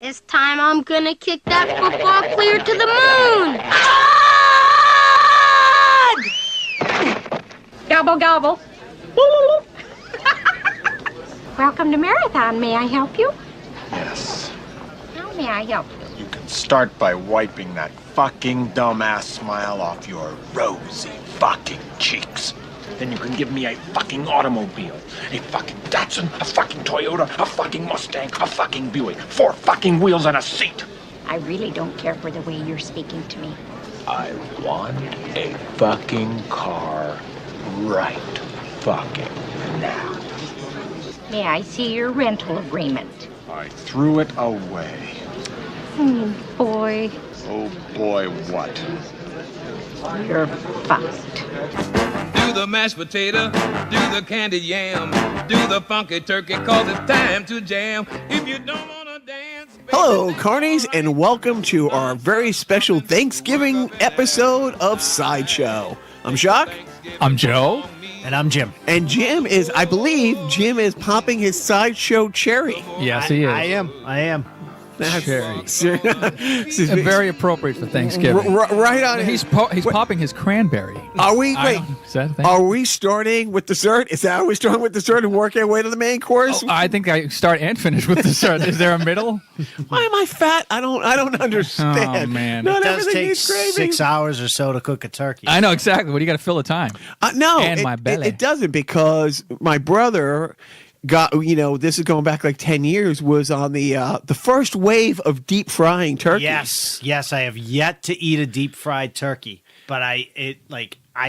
This time I'm gonna kick that football clear to the moon! Gobble, gobble. Welcome to Marathon. May I help you? Yes. How may I help you? You can start by wiping that fucking dumbass smile off your rosy fucking cheeks. Then you can give me a fucking automobile, a fucking Datsun, a fucking Toyota, a fucking Mustang, a fucking Buick, 4 fucking wheels and a seat. I really don't care for the way you're speaking to me. I want a fucking car right fucking now. May I see your rental agreement? I threw it away. Boy, Oh boy, what? you're fucked. Do the mashed potato, do the candied yam, do the funky turkey, cause it's time to jam. If you don't wanna dance, baby, Hello, Carnies, and welcome to our very special Thanksgiving episode of Sideshow. I'm Jacques. I'm Joe. And I'm Jim. And Jim is, I believe, Jim is popping his Sideshow cherry. Yes, he is. I am. Cherry. Very Very appropriate for Thanksgiving. right on. He's popping his cranberry. Are we? I Wait. don't- is that a thing? Are we starting with dessert? Is that how we starting with dessert and working our way to the main course? I think I start and finish with dessert. Is there a middle? Why am I fat? I don't understand. Oh, man. Not It does everything take needs gravy. 6 hours or so to cook a turkey. I know exactly. What do you got to fill the time? No, And my belly. It doesn't, because my brother got, this is going back like 10 years, was on the first wave of deep frying turkey. Yes, I have yet to eat a deep fried turkey, but I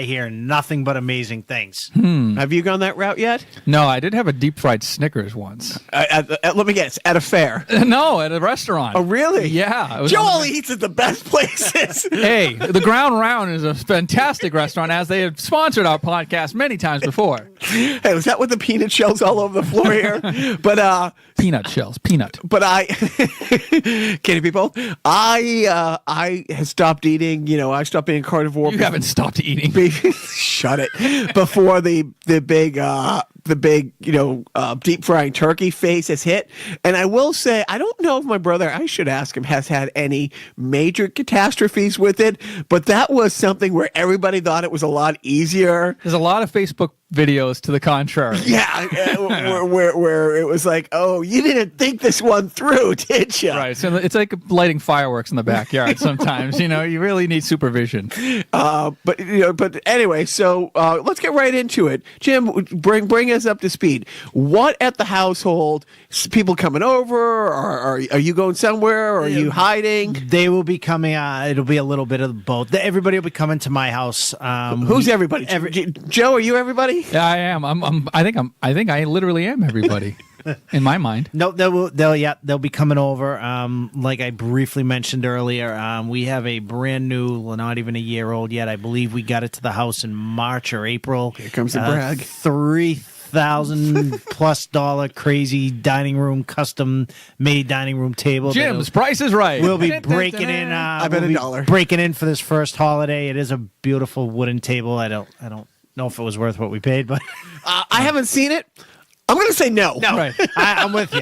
hear nothing but amazing things. Have you gone that route yet? No, I did have a deep fried Snickers once. Let me guess, at a fair. No, at a restaurant. Oh, really? Yeah. It was Joe on the- only eats at the best places. Hey, the Ground Round is a fantastic restaurant, as they have sponsored our podcast many times before. Hey, was that with the peanut shells all over the floor here? Peanut shells, peanut. But kidding people, I have stopped eating. I stopped being carnivore. You haven't stopped eating. Shut it. Before the big deep frying turkey phase has hit. And I will say, I don't know if my brother, I should ask him, has had any major catastrophes with it, but that was something where everybody thought it was a lot easier. There's a lot of Facebook videos to the contrary. Yeah, where it was like, oh, you didn't think this one through, did you? Right. So it's like lighting fireworks in the backyard sometimes. You really need supervision. But anyway, so let's get right into it. Jim, bring us up to speed. What at the household? People coming over, or are you going somewhere, or are you hiding? They will be coming. It'll be a little bit of both. Everybody will be coming to my house. Who's everybody? Joe, are you everybody? Yeah, I am. I think I literally am everybody in my mind. No, they'll be coming over. Like I briefly mentioned earlier, we have a brand new, not even a year old yet. I believe we got it to the house in March or April. Here comes the brag. $3,000+ crazy dining room, custom made dining room table. Jim's Price is Right. We'll be breaking in. I bet $1. Breaking in for this first holiday. It is a beautiful wooden table. I don't know if it was worth what we paid, but I haven't seen it. I'm going to say no. no, Right. I'm with you.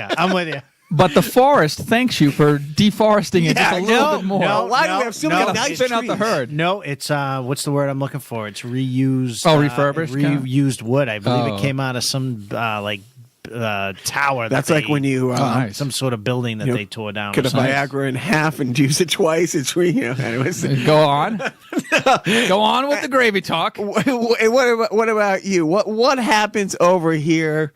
But the forest thanks you for deforesting it just a little bit more. Why do we have so many nice Thin out the trees? herd. No, it's what's the word I'm looking for? It's reused. Oh, refurbished, kinda? Reused wood. I believe Oh. it came out of some tower. That's like when you nice. some sort of building that they tore down. cut or a something. Viagra in half and use it twice. It's anyways. Go on. Go on with the gravy talk. What about you? What happens over here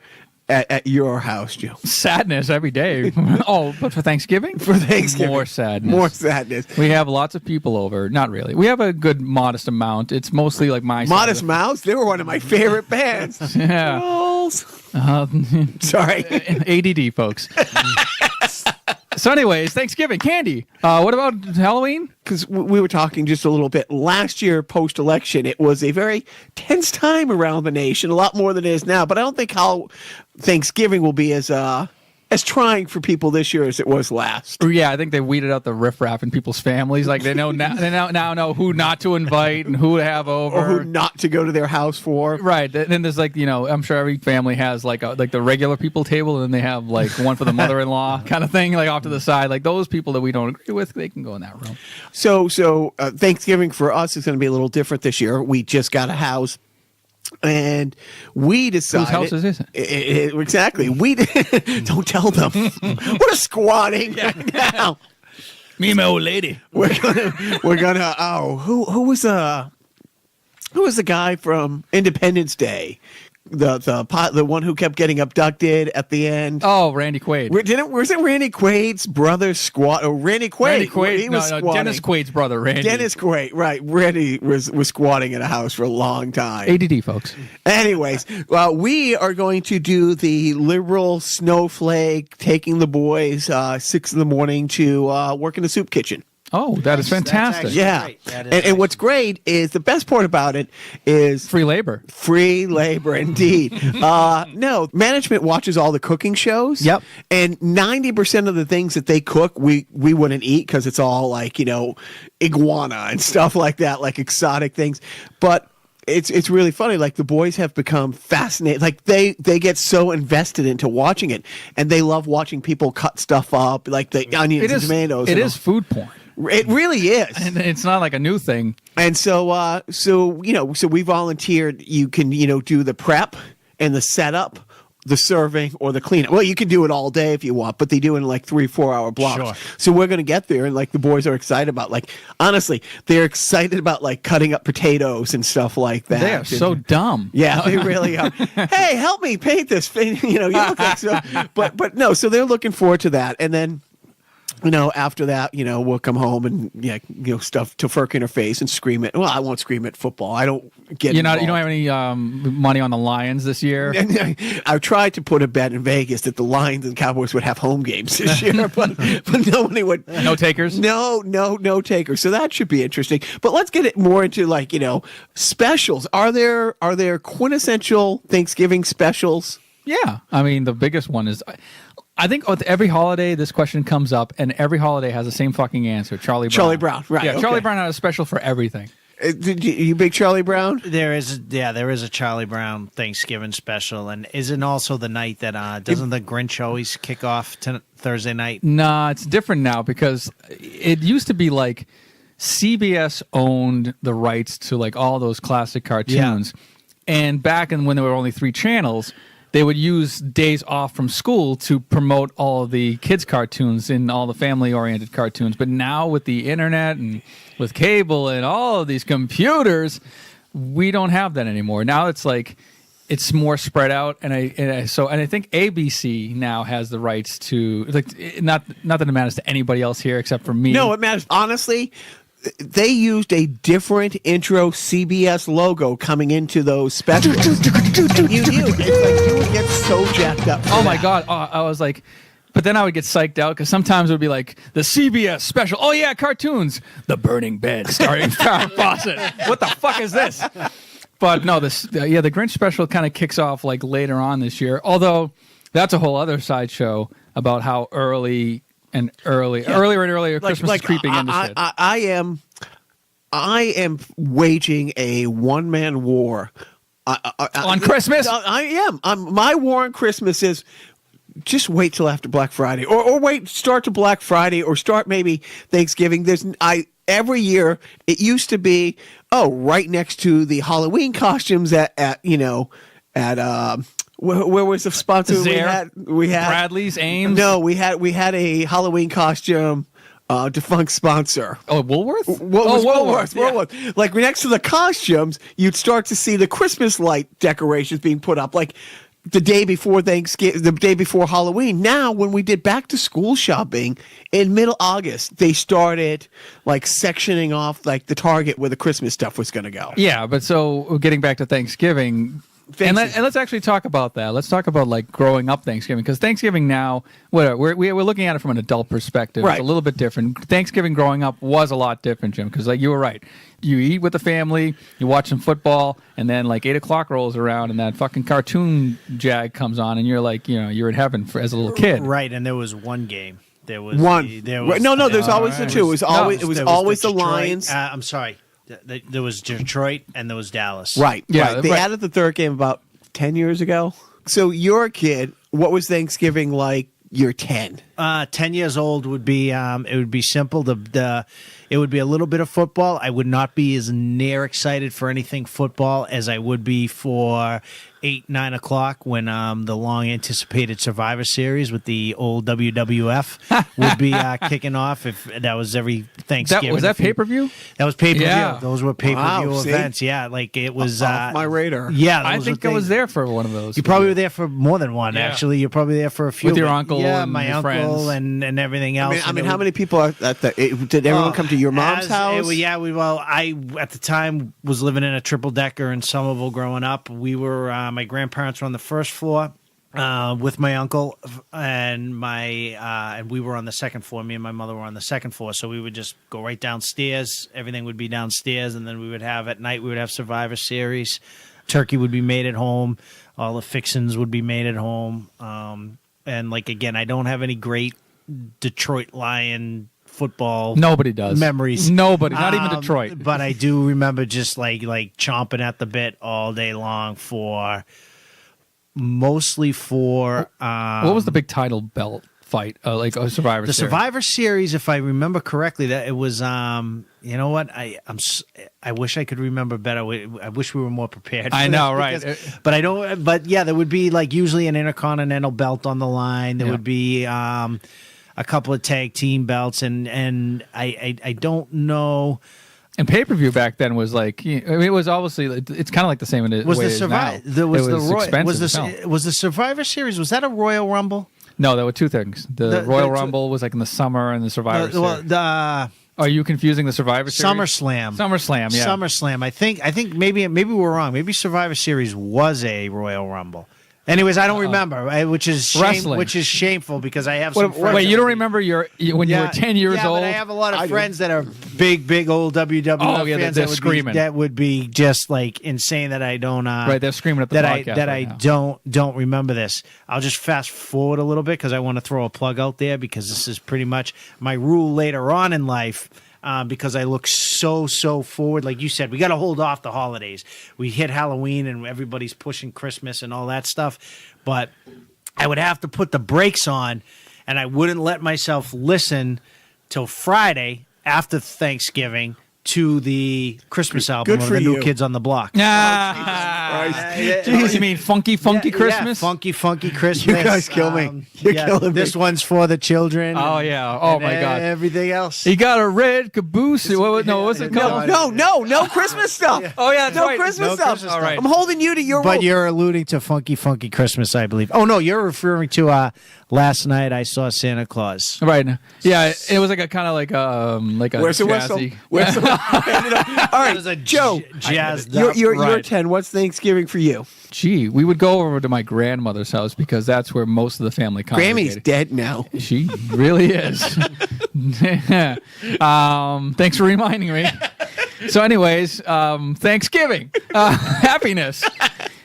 at your house, Joe? Sadness every day. Oh, but for Thanksgiving? For Thanksgiving, More sadness. More sadness. We have lots of people over. Not really. We have a good modest amount. It's mostly like my side Modest of Mouse. They were one of my favorite bands. the- Yeah. Trolls. Uh, Sorry. ADD, folks. So anyways, Thanksgiving, candy. What about Halloween? Because we were talking just a little bit last year post-election, it was a very tense time around the nation, a lot more than it is now. But I don't think how Thanksgiving will be as as trying for people this year as it was last. Yeah, I think they weeded out the riffraff in people's families. Like they know now, now know who not to invite and who to have over, Or who not to go to their house for. Right. And then there's like, I'm sure every family has like the regular people table, and then they have like one for the mother-in-law kind of thing, like off to the side. Like those people that we don't agree with, they can go in that room. So Thanksgiving for us is going to be a little different this year. We just got a house. And we decided. Whose house is it? Exactly. We don't tell them. We're squatting right now. Me and my old lady. We're gonna. Oh, who was the guy from Independence Day? The one who kept getting abducted at the end. Oh, Randy Quaid. Was it Randy Quaid's brother squat? Oh, Randy Quaid. Randy Quaid. He was squatting. Dennis Quaid's brother, Randy. Dennis Quaid. Right. Randy was squatting in a house for a long time. ADD, folks. Anyways, we are going to do the liberal snowflake, taking the boys 6 in the morning to work in the soup kitchen. Oh, that is fantastic. Yeah. And what's great is the best part about it is free labor. Free labor, indeed. No, management watches all the cooking shows. Yep. And 90% of the things that they cook, we wouldn't eat because it's all like, iguana and stuff like that, like exotic things. But it's really funny. Like the boys have become fascinated. Like they get so invested into watching it, and they love watching people cut stuff up, like the onions and tomatoes. It is food porn. It really is. And it's not like a new thing. And so we volunteered. You can, do the prep and the setup, the serving, or the cleanup. Well, you can do it all day if you want, but they do it in like 3-4 hour blocks. Sure. So we're going to get there, and like the boys are excited about, like, honestly, they're excited about like cutting up potatoes and stuff like that. They are so dumb. Yeah, they really are. Hey, help me paint this. You look like so. But no, so they're looking forward to that, and then. After that, we'll come home and stuff tofurkey in her face and scream it. Well, I won't scream at football. I don't get. You don't have any money on the Lions this year. I tried to put a bet in Vegas that the Lions and Cowboys would have home games this year, but nobody would. No takers. No takers. So that should be interesting. But let's get it more into specials. Are there quintessential Thanksgiving specials? Yeah, I mean the biggest one is. I think with every holiday, this question comes up, and every holiday has the same fucking answer. Charlie Brown. Charlie Brown, right. Yeah, okay. Charlie Brown had a special for everything. You big Charlie Brown? There is a Charlie Brown Thanksgiving special, and isn't also the night that doesn't the Grinch always kick off Thursday night? Nah, it's different now because it used to be like CBS owned the rights to like all those classic cartoons, and back when there were only 3 channels. They would use days off from school to promote all of the kids' cartoons and all the family-oriented cartoons. But now with the internet and with cable and all of these computers, we don't have that anymore. Now it's like it's more spread out, and I think ABC now has the rights to not that it matters to anybody else here except for me. No, it matters. Honestly, they used a different intro CBS logo coming into those specials. It's like you would get so jacked up. Oh my God. I was like, but then I would get psyched out because sometimes it would be like the CBS special. Oh yeah, cartoons. The Burning Bed starring Farrah Fawcett. What the fuck is this? But no, the Grinch special kind of kicks off like later on this year. Although that's a whole other sideshow about how earlier and earlier Christmas is creeping into shit. I am waging a one-man war on Christmas. I am. My war on Christmas is just wait till after Black Friday, or start to Black Friday, or start maybe Thanksgiving. Every year it used to be right next to the Halloween costumes at where was the sponsor we had Bradley's Ames? No, we had a Halloween costume defunct sponsor. Oh, Woolworth? Woolworth. Yeah. Woolworth. Like next to the costumes, you'd start to see the Christmas light decorations being put up like the day before Thanksgiving, the day before Halloween. Now, when we did back to school shopping in middle August, they started like sectioning off like the Target where the Christmas stuff was going to go. Yeah, but so getting back to Thanksgiving, And let's actually talk about that. Let's talk about like growing up Thanksgiving, because Thanksgiving now, we're looking at it from an adult perspective. Right. It's a little bit different. Thanksgiving growing up was a lot different, Jim, because like you were right. You eat with the family, you watch some football, and then like 8 o'clock rolls around, and that fucking cartoon jag comes on, and you're like, you're in heaven as a little kid. Right, and there was one game. There was one. No. There's always the two. It was always the Detroit, Lions. I'm sorry. There was Detroit and there was Dallas. Right. Yeah, Right. They right. added the third game about 10 years ago. So you're a kid. What was Thanksgiving like? You're 10. 10 years old would be it would be simple. It would be a little bit of football. I would not be as near excited for anything football as I would be for 8, 9 o'clock when the long anticipated Survivor Series with the old WWF would be kicking off. If that was every Thanksgiving. Was that pay-per-view? That was pay-per-view. Yeah. Those were pay-per-view Wow, see? events. Yeah, like it was Off my radar. Yeah, I those think were I was things- there for one of those. You probably were there for more than one. Yeah. Actually, you're probably there for a few. With your but uncle yeah, and my your uncle friends. and everything else. I And mean, it how was- many people did everyone come to your mom's house? I at the time was living in a triple decker in Somerville growing up. We were my grandparents were on the first floor with my uncle and and we were on the second floor. Me and my mother were on the second floor, so we would just go right downstairs. Everything would be downstairs, and then we would have at night we would have Survivor Series. Turkey would be made at home. All the fixins would be made at home. And like again, I don't have any great Detroit Lion football Nobody does. memories. Nobody, not even Detroit. But I do remember just like chomping at the bit all day long mostly for What was the big title belt fight? Like a Survivor the Series? Survivor Series, if I remember correctly, that it was you know what, I wish I could remember better. I wish we were more prepared. I for know, this right. because- but I don't. But yeah, there would be like usually an Intercontinental belt on the line. There Yeah. would be a couple of tag team belts, and I don't know. And pay-per-view back then was like, it was obviously, it's kind of like the same in Was way the as Survivor? now. There was it the was Roy, expensive was as hell. the Survivor Series? Was that a Royal Rumble? No, there were two things. The Royal the- Rumble was like in the summer, and the Survivor Series. The Are you confusing the Survivor Series? SummerSlam. SummerSlam, yeah. SummerSlam. I think maybe we're wrong. Maybe Survivor Series was a Royal Rumble. Anyways, I don't remember, which is Wrestling. which is shameful because I have some friends. Wait, you don't remember when you were 10 years yeah, old? but I have a lot I of do. friends that are big old WWF Oh, yeah, fans they're that would screaming. that would be just like insane that I don't. Right, they're screaming at the that podcast I right now. don't remember this. I'll just fast forward a little bit because I want to throw a plug out there because this is pretty much my rule later on in life. Because I look so forward. Like you said, we got to hold off the holidays. We hit Halloween and everybody's pushing Christmas and all that stuff. But I would have to put the brakes on, and I wouldn't let myself listen till Friday after Thanksgiving to the Christmas album Good of for the New you. Kids on the Block. Jeez, you mean funky Christmas? Yeah, funky Christmas. You guys kill me. You're killing me. This one's for the children. Oh, and- yeah. Oh, and my God. Everything else. He got a red caboose. What's it called? No Christmas stuff. Oh, yeah, that's No right. Christmas No stuff. Christmas All right. I'm holding you to your But rule. you're alluding to funky Christmas, I believe. Oh no, you're referring to last night I saw Santa Claus. Right. Yeah, it was like a kind of like a Where's the whistle? jazzy. Where's the All right, It was a Joe. jazzed You're Right. 10. What's Thanksgiving for you? Gee, we would go over to my grandmother's house because that's where most of the family Grammy's congregated. dead now. She really is. Thanks for reminding me. So, anyways, Thanksgiving, happiness.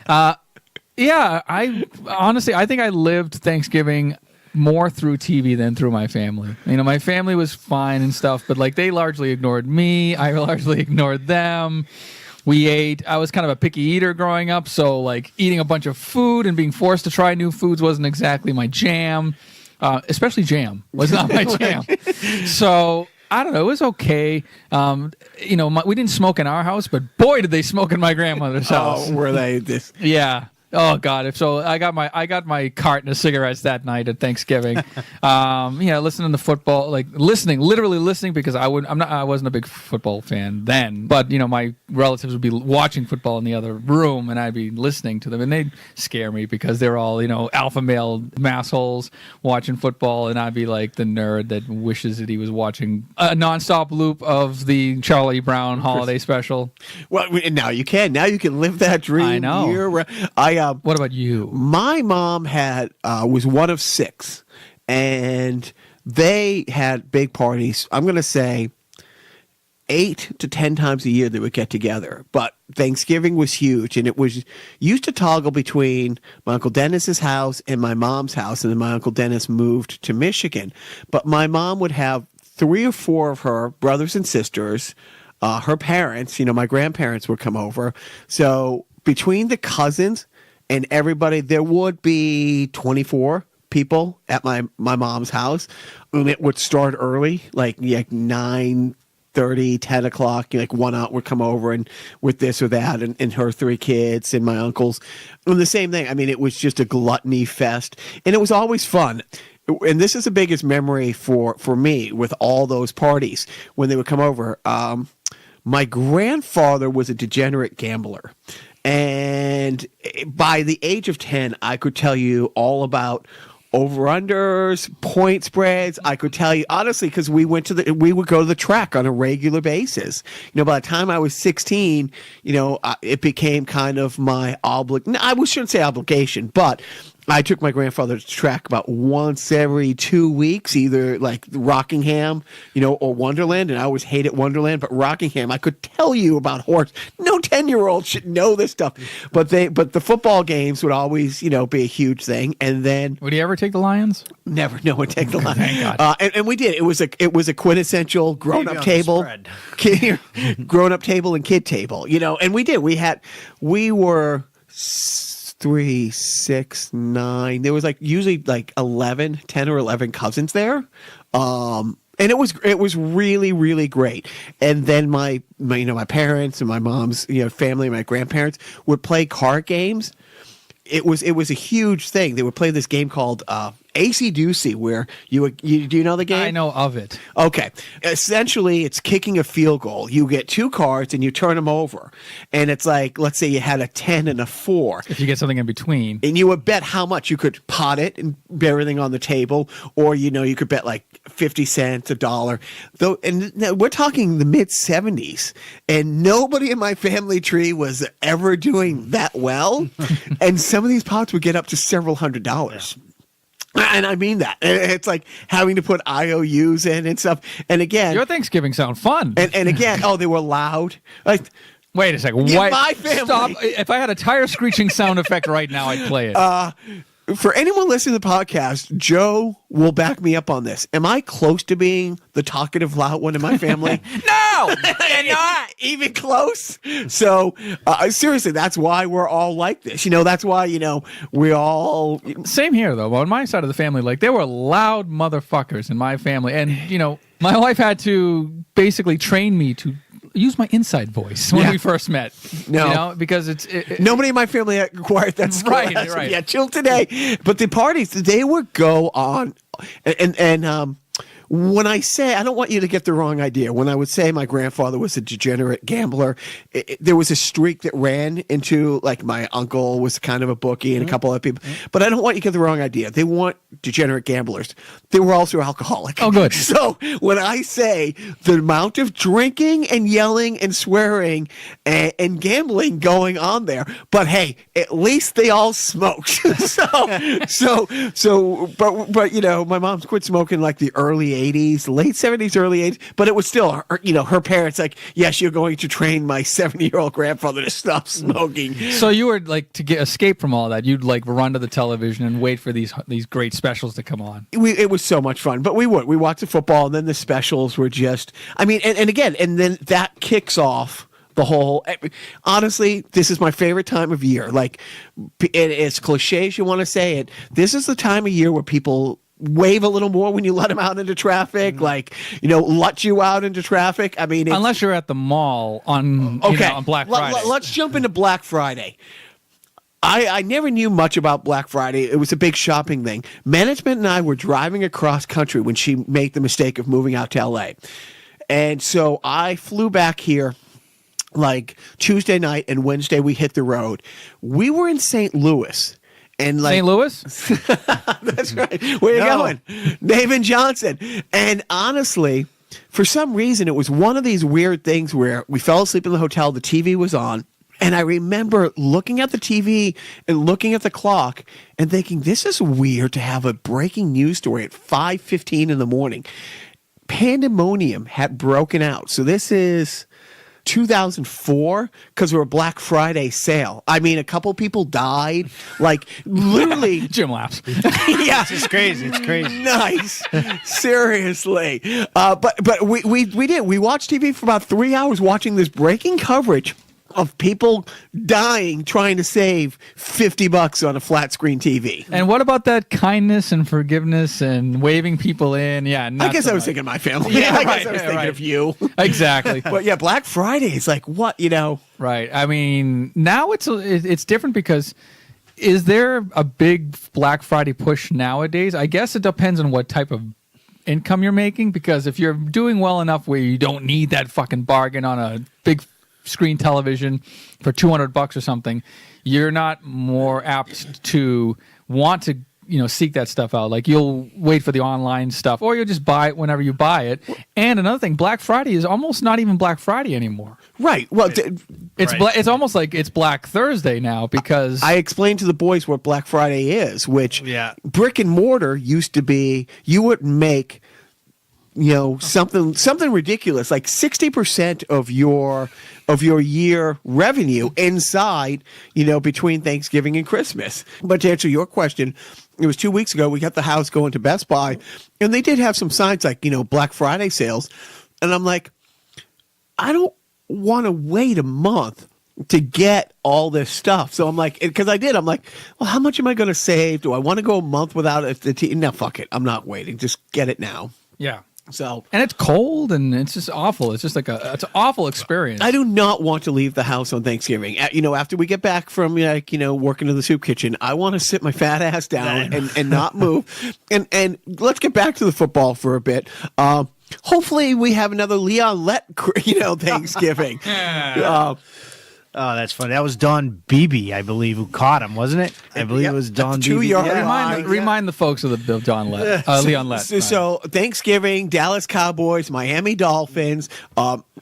Yeah, I honestly, I think I lived Thanksgiving more through TV than through my family. You know, my family was fine and stuff, but like they largely ignored me. I largely ignored them. We ate. I was kind of a picky eater growing up, so like eating a bunch of food and being forced to try new foods wasn't exactly my jam. Especially jam was not my jam. So I don't know. It was okay. You know, we didn't smoke in our house, but boy, did they smoke in my grandmother's house. Oh, were they this? Yeah. Oh God! So I got my carton of cigarettes that night at Thanksgiving. Listening to football, literally listening, because I wasn't a big football fan then. But my relatives would be watching football in the other room, and I'd be listening to them, and they'd scare me because they're all alpha male massholes watching football, and I'd be like the nerd that wishes that he was watching a nonstop loop of the Charlie Brown holiday special. Well, now you can live that dream. I know. What about you? My mom was one of 6, and they had big parties. I'm going to say 8 to 10 times a year they would get together. But Thanksgiving was huge, and it was used to toggle between my Uncle Dennis's house and my mom's house, and then my Uncle Dennis moved to Michigan. But my mom would have 3 or 4 of her brothers and sisters, her parents, my grandparents would come over. So between the cousins and everybody, there would be 24 people at my mom's house. And it would start early, like 9:30, 10 o'clock. One aunt would come over and with this or that, and her 3 kids and my uncles. And the same thing. I mean, it was just a gluttony fest. And it was always fun. And this is the biggest memory for me with all those parties when they would come over. My grandfather was a degenerate gambler. And by the age of 10, I could tell you all about over-unders, point spreads. I could tell you, honestly, because we would go to the track on a regular basis. By the time I was 16, it became kind of my I shouldn't say obligation, but I took my grandfather to track about once every 2 weeks, either like Rockingham, or Wonderland. And I always hated Wonderland, but Rockingham, I could tell you about horse. No 10-year-old should know this stuff. But the football games would always, be a huge thing. And then would he ever take the Lions? Never. No one take the Lions. Thank God. And we did. It was a quintessential grown-up table, grown-up table and kid table. And we did. We were 3, 6, 9. There was usually 10 or 11 cousins there. And it was really, really great. And then my parents and my mom's, family, my grandparents would play card games. It was a huge thing. They would play this game called AC Doocy, where do you know the game? I know of it. Okay. Essentially, it's kicking a field goal. You get 2 cards and you turn them over. And it's like, let's say you had a 10 and a 4. If you get something in between. And you would bet how much. You could pot it and bet everything on the table. Or, you could bet 50 cents, $1. Though, and we're talking the mid-'70s. And nobody in my family tree was ever doing that well. And some of these pots would get up to several $100s. And I mean that. It's like having to put IOUs in and stuff. And again, your Thanksgiving sound fun. And again, they were loud. Wait a second. Yeah, my family. Stop. If I had a tire screeching sound effect right now, I'd play it. For anyone listening to the podcast, Joe will back me up on this. Am I close to being the talkative loud one in my family? No, you're not even close. So seriously, that's why we're all like this. That's why we all. Same here though. On my side of the family, there were loud motherfuckers in my family, and my wife had to basically train me to use my inside voice when we first met. No, because nobody in my family acquired that skill. Right. Yeah, till today. But the parties, they would go on, and when I say, I don't want you to get the wrong idea. When I would say my grandfather was a degenerate gambler, there was a streak that ran into, my uncle was kind of a bookie and a couple other people. But I don't want you to get the wrong idea. They weren't degenerate gamblers. They were also alcoholic. Oh, good. So when I say the amount of drinking and yelling and swearing and gambling going on there, but hey, at least they all smoked. But my mom's quit smoking the early 80s, late 70s, early 80s, but it was still, her parents yes, you're going to train my 70-year-old grandfather to stop smoking. So you were to escape from all that, you'd run to the television and wait for these great specials to come on. It was so much fun, but we watched the football, and then the specials were just, and then that kicks off the whole. Honestly, this is my favorite time of year. As cliche as you want to say it, this is the time of year where people wave a little more when you let them out into traffic, let you out into traffic. Unless you're at the mall on Black Friday. Let's jump into Black Friday. I never knew much about Black Friday. It was a big shopping thing. Management and I were driving across country when she made the mistake of moving out to LA. And so I flew back here like Tuesday night, and Wednesday we hit the road. We were in St. Louis. And like, St. Louis? That's right. Where you going? David Johnson. And honestly, for some reason, it was one of these weird things where we fell asleep in the hotel, the TV was on. And I remember looking at the TV and looking at the clock and thinking, this is weird to have a breaking news story at 5:15 in the morning. Pandemonium had broken out. So this is 2004 because of a Black Friday sale. I mean, a couple people died. Like, literally. Jim laughs. Yeah. It's crazy. It's crazy. Nice. Seriously. But we did. We watched TV for about 3 hours watching this breaking coverage of people dying trying to save $50 on a flat screen TV. And what about that kindness and forgiveness and waving people in? Yeah, I guess so I was much. thinking of my family. Yeah, I right, guess I was yeah, thinking right. of you. Exactly. But yeah, Black Friday is like, what, you know? Right. I mean, now it's different because is there a big Black Friday push nowadays? I guess it depends on what type of income you're making, because if you're doing well enough where you don't need that fucking bargain on a big screen television for $200 or something, you're not more apt to want to, seek that stuff out. Like, you'll wait for the online stuff, or you'll just buy it whenever you buy it. And another thing, Black Friday is almost not even Black Friday anymore. Right. Well, It's almost like it's Black Thursday now, because I explained to the boys what Black Friday is, which brick and mortar used to be, you would make something ridiculous, like 60% of your year revenue inside, between Thanksgiving and Christmas. But to answer your question, it was 2 weeks ago, we got the house going to Best Buy, and they did have some signs like, Black Friday sales. And I'm like, I don't want to wait a month to get all this stuff. So I'm like, because I'm like, well, how much am I going to save? Do I want to go a month without it? No, fuck it. I'm not waiting. Just get it now. yeah. So, And it's cold and it's just awful. It's just like it's an awful experience. I do not want to leave the house on Thanksgiving. After we get back from working in the soup kitchen, I want to sit my fat ass down and not move. And let's get back to the football for a bit. Hopefully we have another Leon Lett Thanksgiving. Oh, that's funny. That was Don Beebe, I believe, who caught him, wasn't it? I believe it was Don Beebe. 2 yard Yeah. Remind the folks of the Don Lett, Leon Lett. So Thanksgiving, Dallas Cowboys, Miami Dolphins.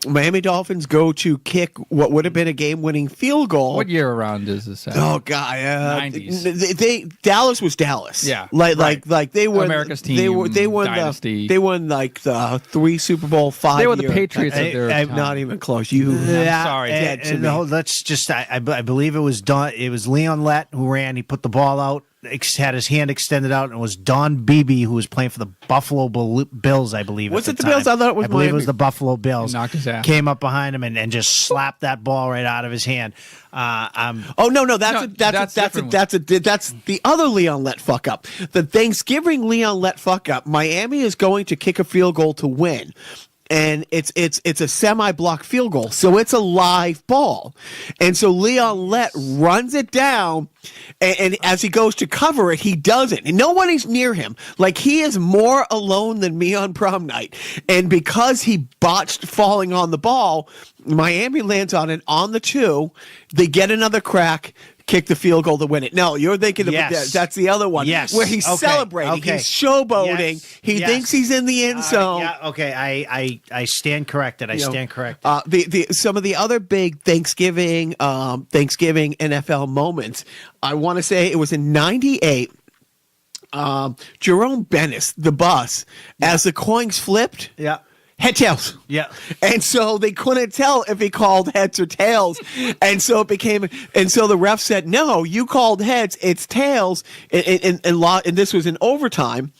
Miami Dolphins go to kick what would have been a game-winning field goal. What year around is this at? Oh God, 90s. Dallas was Dallas. Yeah, like they were America's team. They won dynasty. They won like the 3 Super Bowl 5. They were the Patriots of their I'm time. not even close. You, Yeah, sorry. dead to me. let's just. I believe it was Don. It was Leon Lett who ran. He put the ball out, had his hand extended out, and it was Don Beebe who was playing for the Buffalo Bills. I believe. Was at it the time. Bills? I thought it was I believe it Miami. was the Buffalo Bills. He knocked his ass. Came up behind him and just slapped that ball right out of his hand. Oh no, that's the other Leon Lett fuck up. The Thanksgiving Leon Lett fuck up. Miami is going to kick a field goal to win. And it's a semi-block field goal, so it's a live ball. And so Leon Lett runs it down, and as he goes to cover it, he doesn't. And nobody's near him. Like, he is more alone than me on prom night. And because he botched falling on the ball, Miami lands on it on the 2. They get another crack, kick the field goal to win it. No, you're thinking of that's the other one. Yes. Where he's celebrating. Okay. He's showboating. Yes. He Yes. thinks he's in the end zone. I stand corrected. I stand corrected. Some of the other big Thanksgiving NFL moments, I want to say it was in '98. Jerome Bennis, the bus, as the coins flipped. Yeah. Head tails. Yeah. And so they couldn't tell if he called heads or tails. And so the ref said, no, you called heads, it's tails. And this was in overtime.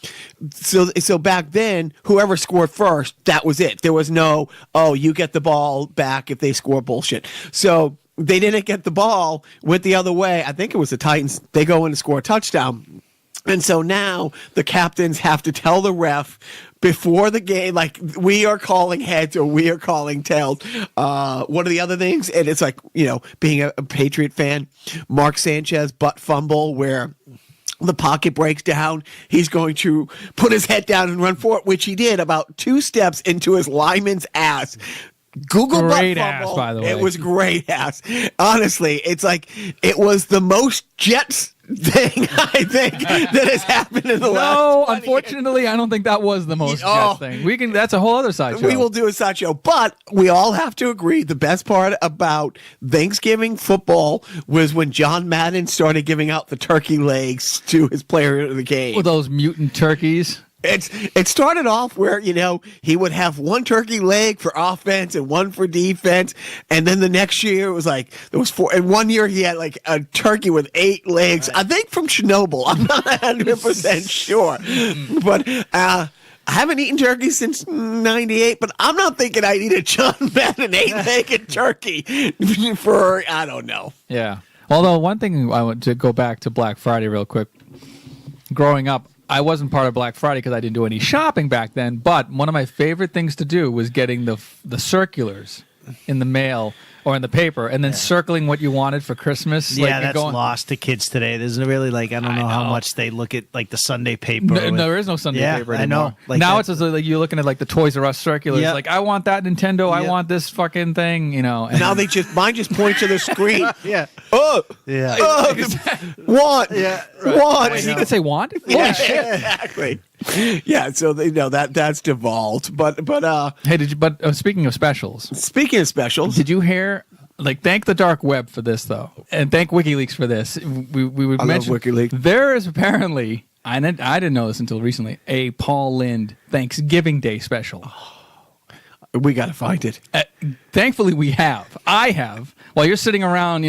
So back then, whoever scored first, that was it. There was no, you get the ball back if they score bullshit. So they didn't get the ball, went the other way. I think it was the Titans. They go in to score a touchdown. And so now the captains have to tell the ref, before the game, like we are calling heads or we are calling tails. What are the other things? And it's like, being a Patriot fan, Mark Sanchez butt fumble where the pocket breaks down. He's going to put his head down and run for it, which he did about 2 steps into his lineman's ass. Google great butt ass, fumble. by the way. It was great ass. Honestly, it's like it was the most Jets thing I think that has happened in the last. No, 20 unfortunately, years. I don't think that was the most Jets thing. We can. That's a whole other side show. We will do a sideshow, but we all have to agree the best part about Thanksgiving football was when John Madden started giving out the turkey legs to his player of the game. With those mutant turkeys. It started off where, he would have one turkey leg for offense and one for defense. And then the next year it was like, there was 4. And one year he had like a turkey with 8 legs, I think from Chernobyl. I'm not 100% sure. But, I haven't eaten turkey since 98, but I'm not thinking I'd eat a John Madden 8-legged turkey for, I don't know. Yeah. Although one thing I want to go back to Black Friday real quick. Growing up, I wasn't part of Black Friday because I didn't do any shopping back then, but one of my favorite things to do was getting the circulars in the mail or in the paper and then circling what you wanted for Christmas. Yeah, that's lost to kids today. There's really I don't know how much they look at the Sunday paper. No, there is no Sunday paper anymore. I know. Now it's just like you're looking at the Toys R Us circulars. Yeah. Like, I want that Nintendo. I want this fucking thing, And Now mine just point to the screen. Yeah. Oh, Yeah. want. Yeah. Want. You could say want? Yeah, Holy shit. exactly. Yeah, so that's devolved. But Hey, speaking of specials. Speaking of specials, Did you hear? Thank the dark web for this, though, and thank WikiLeaks for this. We would I mention love WikiLeaks. there is apparently, I didn't know this until recently, a Paul Lynde Thanksgiving Day special. we got to find it. Thankfully, I have. While you're sitting around,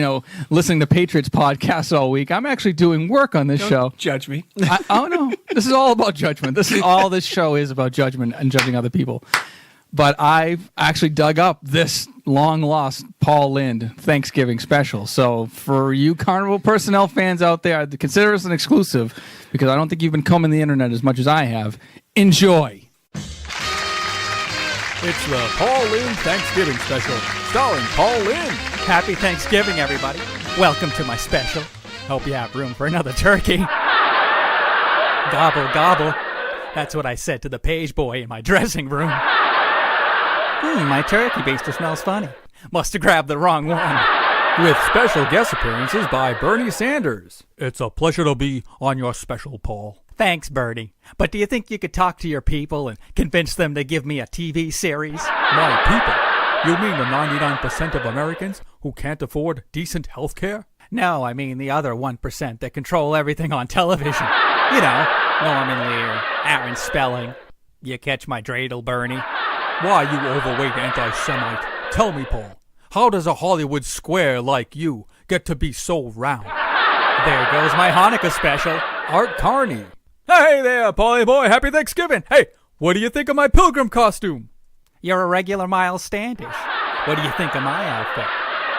listening to Patriots podcasts all week, I'm actually doing work on this show. Judge me. Oh no, this is all about judgment. This show is about judgment and judging other people. But I've actually dug up this long-lost Paul Lynde Thanksgiving special. So for you Carnival personnel fans out there, I'd consider this an exclusive because I don't think you've been combing the internet as much as I have. Enjoy. It's the Paul Lynde Thanksgiving special, starring Paul Lynde. Happy Thanksgiving, everybody. Welcome to my special. Hope you have room for another turkey. Gobble, gobble. That's what I said to the page boy in my dressing room. My turkey baster smells funny. Must have grabbed the wrong one. With special guest appearances by Bernie Sanders. It's a pleasure to be on your special, Paul. Thanks, Bernie. But do you think you could talk to your people and convince them to give me a TV series? My people? You mean the 99% of Americans who can't afford decent health care? No, I mean the other 1% that control everything on television. Norman Lear, Aaron Spelling. You catch my dreidel, Bernie? Why, you overweight anti-Semite. Tell me, Paul, how does a Hollywood square like you get to be so round? There goes my Hanukkah special. Art Carney. Hey there, Paulie boy, happy Thanksgiving. Hey, what do you think of my pilgrim costume? You're a regular Miles Standish. What do you think of my outfit?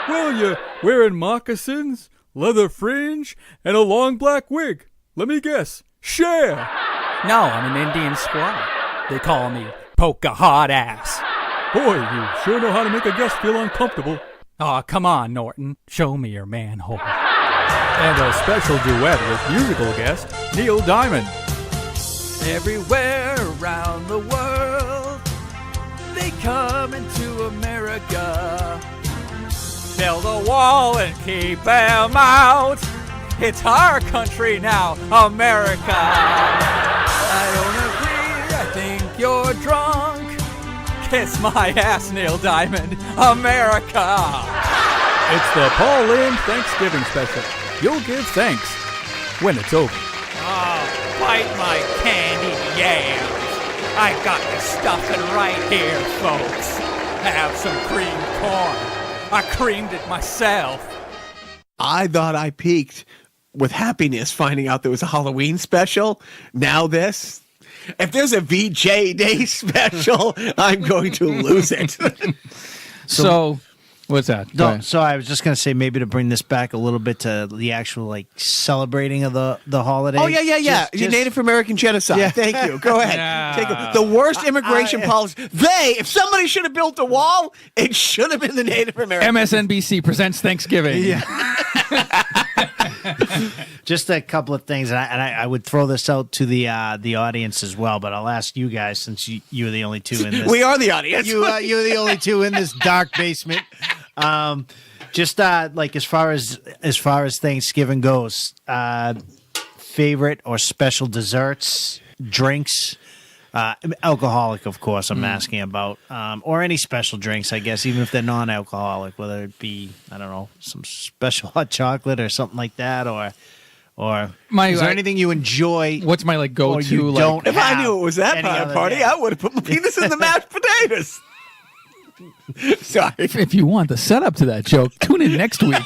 Well, you're wearing moccasins, leather fringe, and a long black wig. Let me guess. Cher. No, I'm an Indian squaw. They call me Polka Hot Ass. Boy, you sure know how to make a guest feel uncomfortable. Aw, come on, Norton. Show me your manhole. And a special duet with musical guest Neil Diamond. Everywhere around the world, they come into America. Build a wall and keep them out. It's our country now, America. I don't agree, I think you're drunk. Kiss my ass, Neil Diamond, America. It's the Paul Lynde Thanksgiving special. You'll give thanks when it's over. Oh, bite my candy yams. I got the stuffing right here, folks. Have some creamed corn. I creamed it myself. I thought I peaked with happiness finding out there was a Halloween special. Now this. If there's a VJ Day special, I'm going to lose it. So What's that? Go No, ahead. so I was just gonna say maybe to bring this back a little bit to the actual like celebrating of the holiday. Oh yeah. Just- Native American genocide. Yeah. Thank you. Go ahead. Yeah. The worst immigration policy. If somebody should have built a wall, it should have been the Native Americans. MSNBC presents Thanksgiving. Yeah. Just a couple of things, and I would throw this out to the audience as well, but I'll ask you guys since you're the only two in this. We are the audience. You're the only two in this dark basement. Just like as far as Thanksgiving goes, favorite or special desserts, drinks, alcoholic, of course. I'm asking about, or any special drinks, I guess, even if they're non-alcoholic, whether it be I don't know some special hot chocolate or something like that, or is there anything you enjoy? What's my like go or you to? Like, don't If I have knew it was that any kind of other party, day? I would have put my penis in the mashed potatoes. Sorry. if you want the setup to that joke, tune in next week.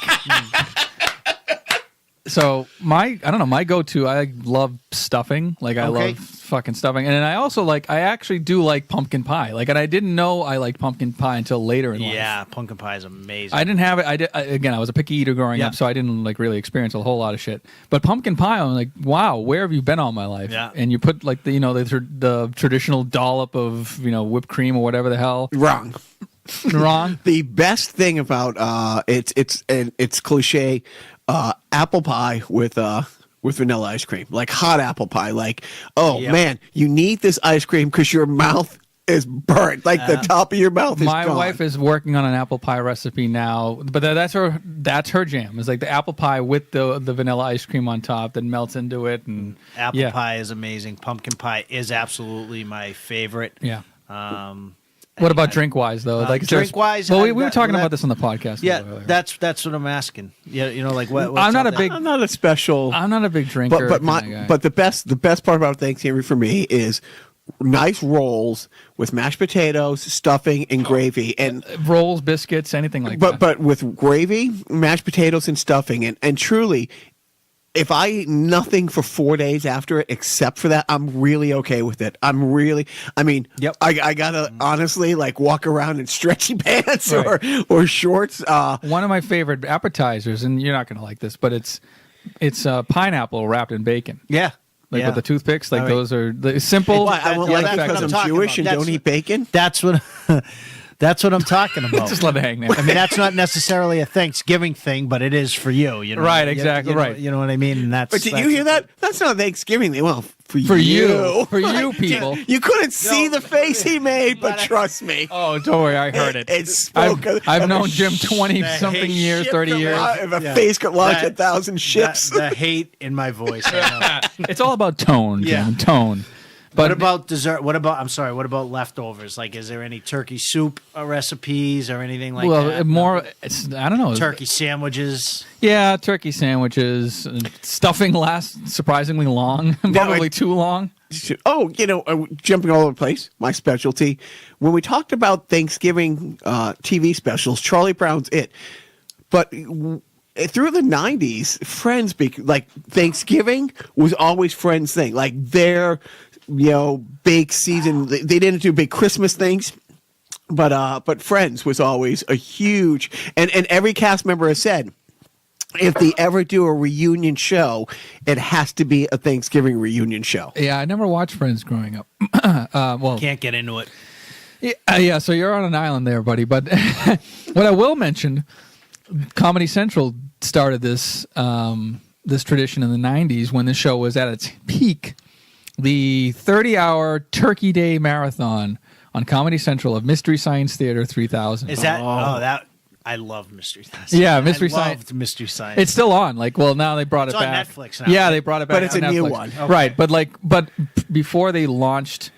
So I don't know, my go-to, I love stuffing. Like I Okay. love fucking stuffing. And then I also I actually do like pumpkin pie. Like, and I didn't know I liked pumpkin pie until later in life. Yeah, pumpkin pie is amazing. I didn't have it. Again, I was a picky eater growing Yeah. up, so I didn't like really experience a whole lot of shit. But pumpkin pie, I'm like, wow, where have you been all my life? Yeah. And you put like the traditional dollop of whipped cream or whatever the hell. Wrong. Wrong. The best thing about it's cliche, apple pie with vanilla ice cream, like hot apple pie. Like, oh Yep. man, you need this ice cream because your mouth is burnt, like the top of your mouth is My gone. wife is working on an apple pie recipe now, but that's her jam. It's like the apple pie with the vanilla ice cream on top that melts into it, and Apple pie is amazing. Pumpkin pie is absolutely my favorite. Yeah. Um, What about drink wise though? Like drink-wise, well, we I- were talking that- about this on the podcast. yeah, earlier. that's what I'm asking. Yeah, like what? I'm not a big. I'm not a special, I'm not a big drinker. but kinda guy. but the best part about Thanksgiving for me is nice rolls with mashed potatoes, stuffing, and gravy, and rolls, biscuits, anything like that. but with gravy, mashed potatoes, and stuffing, and truly, if I eat nothing for 4 days after it except for that, I'm really okay with it. I mean, Yep. I gotta honestly like walk around in stretchy pants Right. or shorts. One of my favorite appetizers, and you're not going to like this, but it's pineapple wrapped in bacon. Yeah, Like with the toothpicks, like All right. those are the simple. Why? I won't yeah, like that's it what because I'm I'm talking Jewish about. and don't eat bacon. That's what. That's what I'm talking about. Just let it hang there. I mean, that's not necessarily a Thanksgiving thing, but it is for you. You know, Right, exactly, right. You know what I mean? And that's. But did you hear that? That's not Thanksgiving. Well, for For you, you. For you people. You couldn't see the face he made, but trust me. Oh, don't worry, I heard it. It spoke. I've of known a Jim 20 something years, 30 years. If a face could launch That- 1,000 ships. the hate in my voice. I know. It's all about tone, Yeah. Jim. Tone. But What about dessert? What about leftovers? Like, is there any turkey soup recipes or anything like that? more. I don't know. Turkey sandwiches. Yeah, turkey sandwiches. Stuffing lasts surprisingly long. Probably too long. Oh, jumping all over the place, my specialty. When we talked about Thanksgiving TV specials, Charlie Brown's it. But through the 90s, Friends, like Thanksgiving was always Friends' thing. Like their, big season. They didn't do big Christmas things. But Friends was always a huge, and every cast member has said, if they ever do a reunion show, it has to be a Thanksgiving reunion show. Yeah, I never watched Friends growing up. Well, Can't get into it. yeah, so you're on an island there, buddy. But what I will mention, Comedy Central started this this tradition in the 90s when the show was at its peak. The 30-hour Turkey Day marathon on Comedy Central of Mystery Science Theater 3000. Is that? that I love Mystery Science. Yeah, Mystery I Science. loved Mystery Science. It's still on. Like, well, now they brought It's it on back. Netflix now. Yeah, they brought it back. But it's on a new Netflix. one. Okay. Right? But before they launched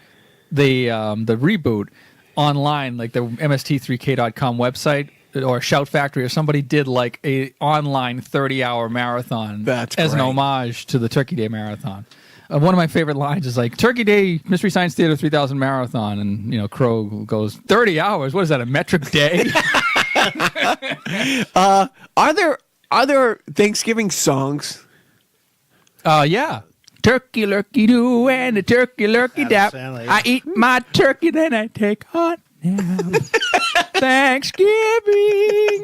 the reboot online, like the MST3K.com website or Shout Factory or somebody did like a online 30-hour marathon. That's as an great. homage to the Turkey Day marathon. One of my favorite lines is like Turkey Day Mystery Science Theater 3000 marathon, and Crow goes 30 hours. What is that? A metric day? Are there Thanksgiving songs? Yeah. Turkey lurkey doo and a turkey lurkey dap. Adam Sandler, I eat my turkey, then I take hot Thanksgiving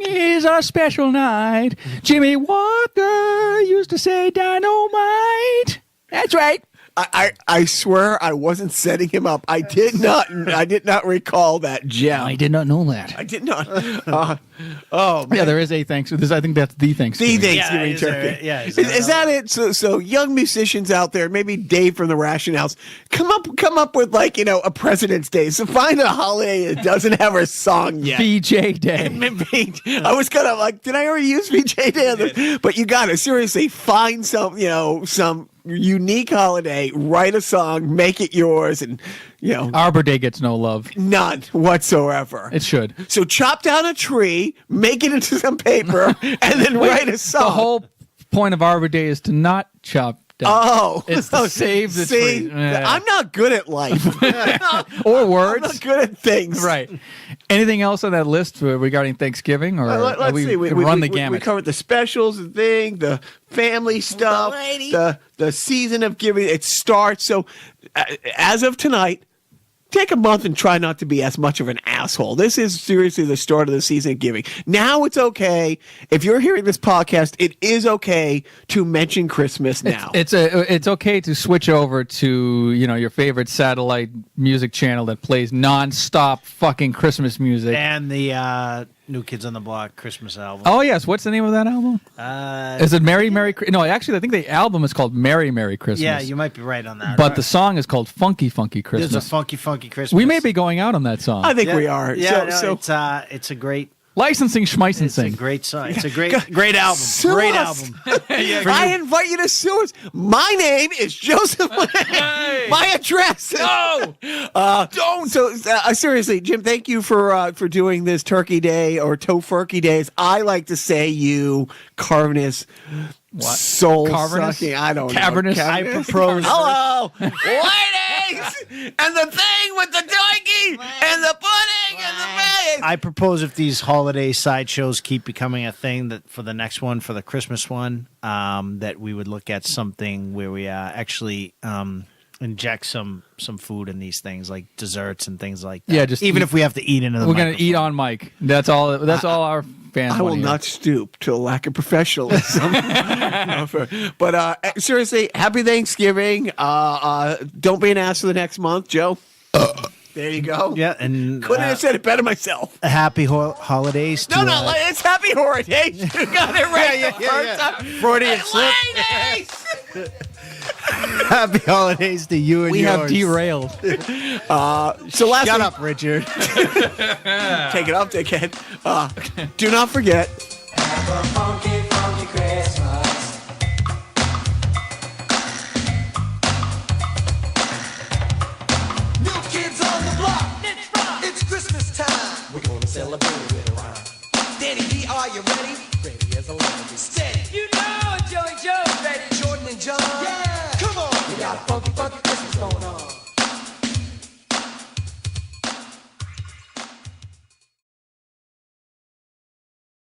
is a special night. Jimmy Walker used to say dynamite. That's right. I swear I wasn't setting him up. I did not recall that gem. I did not know that. I did not. Yeah, there is a Thanksgiving. I think that's the Thanksgiving. The Thanksgiving turkey. Is that it? So young musicians out there, maybe Dave from the Rationales, come up with a President's Day. So find a holiday that doesn't have a song yet. VJ Day. I was kind of like, did I already use VJ Day? But you got to seriously find some unique holiday, write a song, make it yours, and Arbor Day gets no love. None whatsoever. It should. So chop down a tree, make it into some paper, and then write a song. The whole point of Arbor Day is to not chop down. Oh. It's to save the tree. I'm not good at life. Or words. I'm not good at things. Right. Anything else on that list regarding Thanksgiving? Or let's see. We run the gamut. We covered the specials, the family stuff, the season of giving. It starts. So as of tonight, take a month and try not to be as much of an asshole. This is seriously the start of the season of giving. Now it's okay. If you're hearing this podcast, it is okay to mention Christmas now. It's okay to switch over to your favorite satellite music channel that plays nonstop fucking Christmas music. And the New Kids on the Block Christmas album. Oh yes, what's the name of that album? Is it Merry Merry? No, actually, I think the album is called Merry Merry Christmas. Yeah, you might be right on that. But the song is called Funky Funky Christmas. There's a Funky Funky Christmas. We may be going out on that song. I think we are. Yeah, it's a great licensing schmeicensing. It's a great song. It's a great album. Sue Great us. album. I invite you to sue us. My name is Joseph. My address. No. Don't. So seriously, Jim, thank you for doing this Turkey Day or tofurkey days. I like to say you cavernous. What? Soul Cavernous? sucking. I don't Cavernous? know. I propose. Hello, ladies, and the thing with the donkey and the pudding and the face. I propose if these holiday sideshows keep becoming a thing, that for the next one, for the Christmas one, that we would look at something where we actually inject some food in these things, like desserts and things like that. Yeah, just even if we have to eat into the We're going to eat on mic. That's all our fans I will want to not stoop to a lack of professionalism. But seriously, happy Thanksgiving. Don't be an ass for the next month, Joe. There you go. Yeah, and couldn't have said it better myself. Happy holidays. To, No, it's happy holidays. You got it right the first time. Freudian slip. Happy holidays to you and We yours. have derailed. So last Shut week, up, Richard. take it up, dickhead. Do not forget. Have a funky, funky Christmas. New kids on the block. It's Christmas time. We're gonna celebrate it around. Danny D, are you ready? Ready as a lemon. Steady. You know Joey Joe's ready. Jordan and John. Yeah. Come on. We got a funky, funky